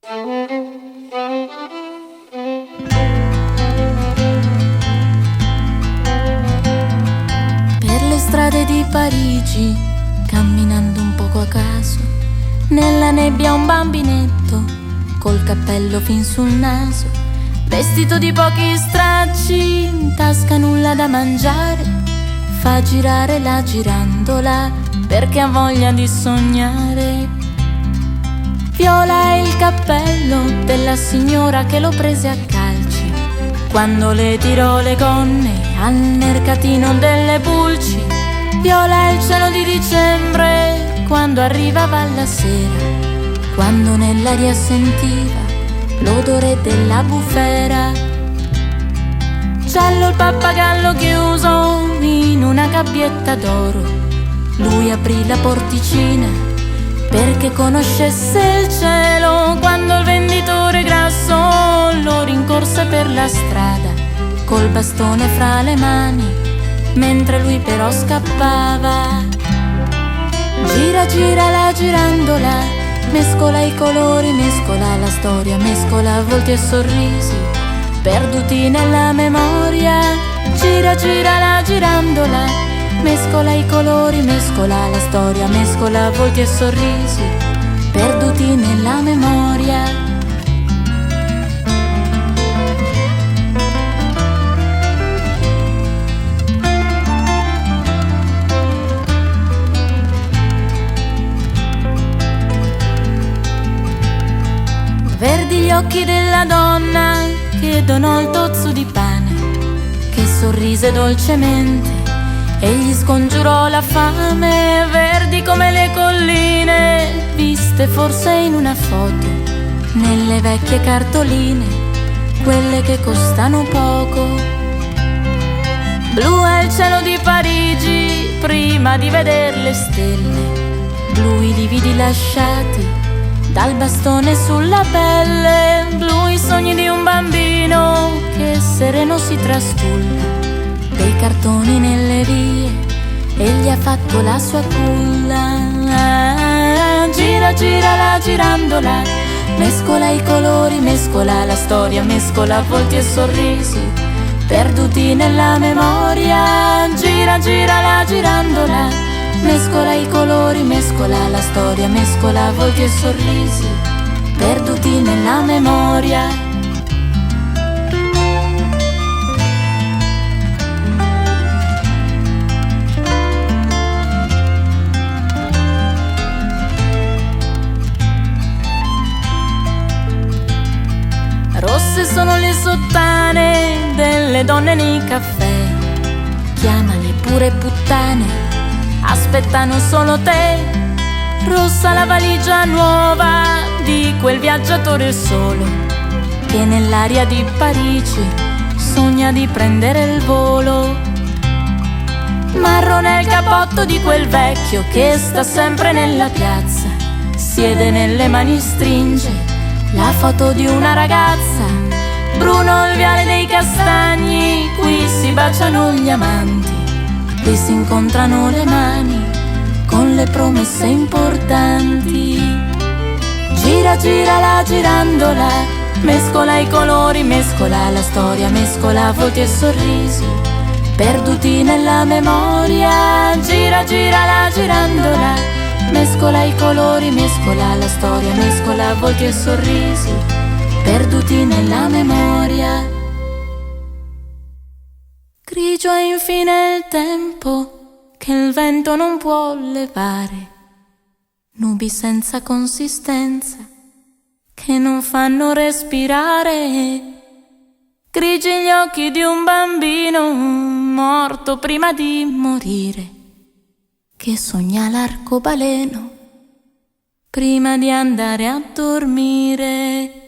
Per le strade di Parigi, camminando un poco a caso, nella nebbia un bambinetto col cappello fin sul naso, vestito di pochi stracci, in tasca nulla da mangiare, fa girare la girandola perché ha voglia di sognare. Viola è il cappello della signora che lo prese a calci quando le tirò le gonne al mercatino delle pulci. Viola è il cielo di dicembre quando arrivava la sera, quando nell'aria sentiva l'odore della bufera. Giallo il pappagallo chiuso in una gabbietta d'oro, lui aprì la porticina perché conoscesse il cielo, quando il venditore grasso lo rincorse per la strada col bastone fra le mani, mentre lui però scappava. Gira, gira la girandola, mescola i colori, mescola la storia, mescola volti e sorrisi perduti nella memoria. Gira, gira la girandola, mescola i colori, mescola la storia, mescola volti e sorrisi perduti nella memoria. Verdi gli occhi della donna che donò il tozzo di pane, che sorrise dolcemente e gli scongiurò la fame. Verdi come le colline viste forse in una foto nelle vecchie cartoline, quelle che costano poco. Blu è il cielo di Parigi prima di veder le stelle, blu i lividi lasciati dal bastone sulla pelle, blu i sogni di un bambino che sereno si trastulla dei cartoni nelle vie e gli ha fatto la sua culla. Gira, gira la girandola, mescola i colori, mescola la storia, mescola volti e sorrisi perduti nella memoria. Gira, gira la girandola, mescola i colori, mescola la storia, mescola volti e sorrisi perduti nella memoria. Rosse sono le sottane delle donne nei caffè, chiamale pure puttane, aspettano solo te. Rossa la valigia nuova di quel viaggiatore solo che nell'aria di Parigi sogna di prendere il volo. Marrone il cappotto di quel vecchio che sta sempre nella piazza, siede nelle mani, stringe la foto di una ragazza. Bruno il viale dei castagni, qui si baciano gli amanti, qui si incontrano le mani con le promesse importanti. Gira, gira la girandola, mescola i colori, mescola la storia, mescola volti e sorrisi perduti nella memoria. Gira, gira la girandola, mescola i colori, mescola la storia, mescola volti e sorrisi perduti nella memoria. Grigio è infine il tempo che il vento non può levare, nubi senza consistenza che non fanno respirare. Grigi gli occhi di un bambino morto prima di morire, che sogna l'arcobaleno prima di andare a dormire.